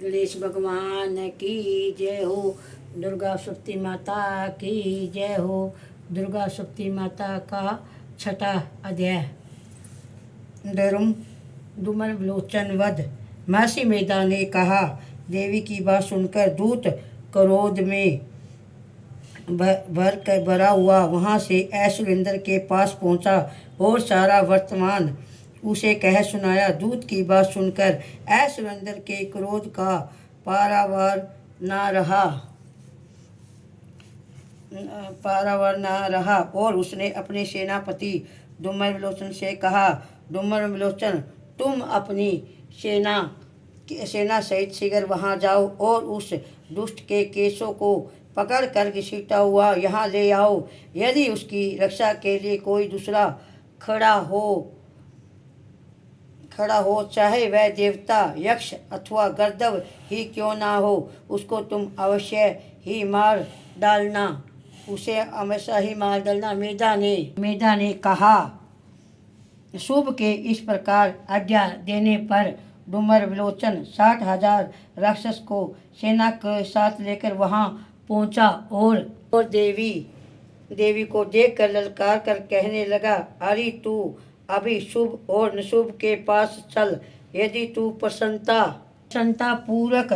गणेश भगवान की जय हो। दुर्गा सप्ती माता की जय हो। दुर्गा सप्ती माता का छठा अध्याय। डरुम डुमर विलोचन वध। महर्षि मेधा ने कहा। देवी की बात सुनकर दूत क्रोध में भरा हुआ वहाँ से ऐश्वर्येंद्र के पास पहुँचा और सारा वर्तमान उसे कह सुनाया। दूत की बात सुनकर ऐश्वर्येंद्र के क्रोध का पारावार न रहा और उसने अपने सेनापति डुम्मर विलोचन से कहा, डुम्मर विलोचन, तुम अपनी सेना सहित शीघ्र वहां जाओ और उस दुष्ट के केशों को पकड़ कर घसीटा हुआ यहाँ ले आओ। यदि उसकी रक्षा के लिए कोई दूसरा खड़ा हो चाहे वह देवता, यक्ष अथवा गर्दव ही क्यों ना हो, उसको तुम अवश्य ही मार डालना। उसे हमेशा ही मार डालना। मेधा ने कहा। शुभ के इस प्रकार आज्ञा देने पर डुम्मर विलोचन 60,000 राक्षस को सेना के साथ लेकर वहां पहुंचा और देवी को देखकर ललकार कर कहने लगा, अरे तू अभी शुभ और निशुभ के पास चल। यदि तू प्रसन्नता पूर्वक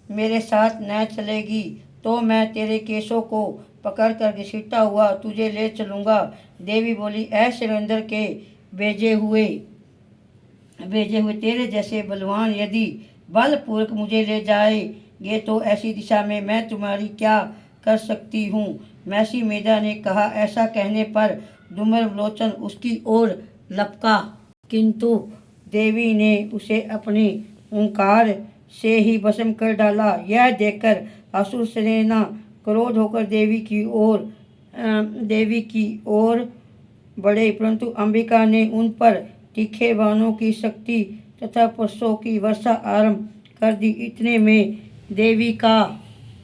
मेरे साथ न चलेगी तो मैं तेरे केशों को पकड़कर घसीटा हुआ तुझे ले चलूँगा। देवी बोली, ऐश्वर्येंद्र के भेजे हुए तेरे जैसे बलवान यदि बलपूर्वक मुझे ले जाएंगे तो ऐसी दिशा में मैं तुम्हारी क्या कर सकती हूँ। महर्षि मेधा ने कहा। ऐसा कहने पर डुम्मर विलोचन उसकी ओर लपका, किंतु देवी ने उसे अपने ओंकार से ही भस्म कर डाला। यह देखकर असुर सेना क्रोध होकर देवी की ओर बढ़े, परंतु अंबिका ने उन पर तीखे बाणों की शक्ति तथा पुष्पों की वर्षा आरंभ कर दी। इतने में देवी का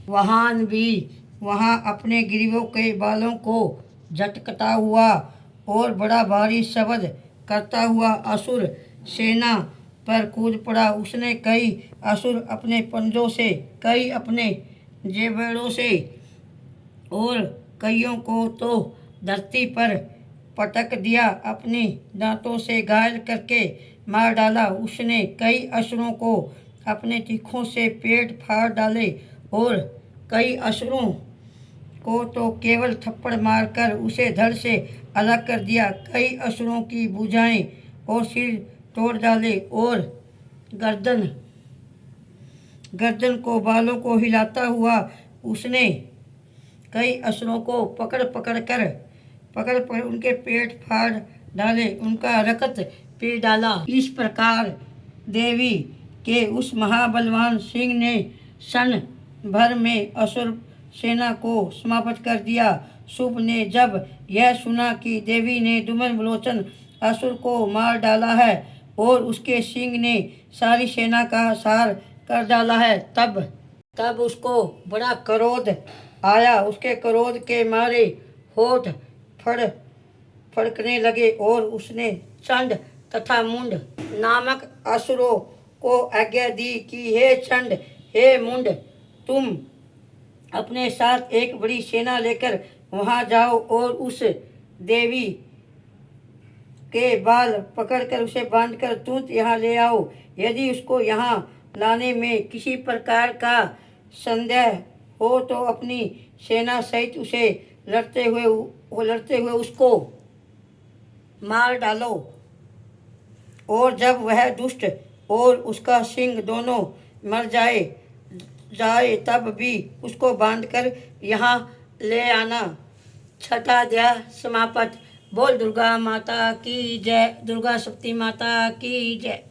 वाहन भी वहां अपने गिरीवों के बालों को झटकता हुआ और बड़ा भारी शब्द करता हुआ असुर सेना पर कूद पड़ा। उसने कई असुर अपने पंजों से, कई अपने जेबड़ों से और कईयों को तो धरती पर पटक दिया, अपने दांतों से घायल करके मार डाला। उसने कई असुरों को अपने तीखों से पेट फाड़ डाले और कई असुरों को तो केवल थप्पड़ मारकर उसे धड़ से अलग कर दिया। कई असुरों की भुजाएं और सिर तोड़ डाले और गर्दन को बालों को हिलाता हुआ उसने कई असुरों को पकड़ कर उनके पेट फाड़ डाले, उनका रक्त पी डाला। इस प्रकार देवी के उस महाबलवान सिंह ने क्षण भर में असुर सेना को समाप्त कर दिया। शुभ ने जब यह सुना कि देवी ने डुम्मर विलोचन असुर को मार डाला है और उसके सिंह ने सारी सेना का संहार कर डाला है, तब उसको बड़ा क्रोध आया। उसके क्रोध के मारे होठ फड़कने लगे और उसने चंड तथा मुंड नामक असुरों को आज्ञा दी कि हे चंड, हे मुंड, तुम अपने साथ एक बड़ी सेना लेकर वहां जाओ और उस देवी के बाल पकड़कर उसे बांधकर तुरंत यहाँ ले आओ। यदि उसको यहाँ लाने में किसी प्रकार का संदेह हो तो अपनी सेना सहित उसे लड़ते हुए उसको मार डालो और जब वह दुष्ट और उसका सिंह दोनों मर जाए तब भी उसको बांधकर यहाँ ले आना। छठा अध्याय समाप्त। बोल दुर्गा माता की जय। दुर्गा सप्ती माता की जय।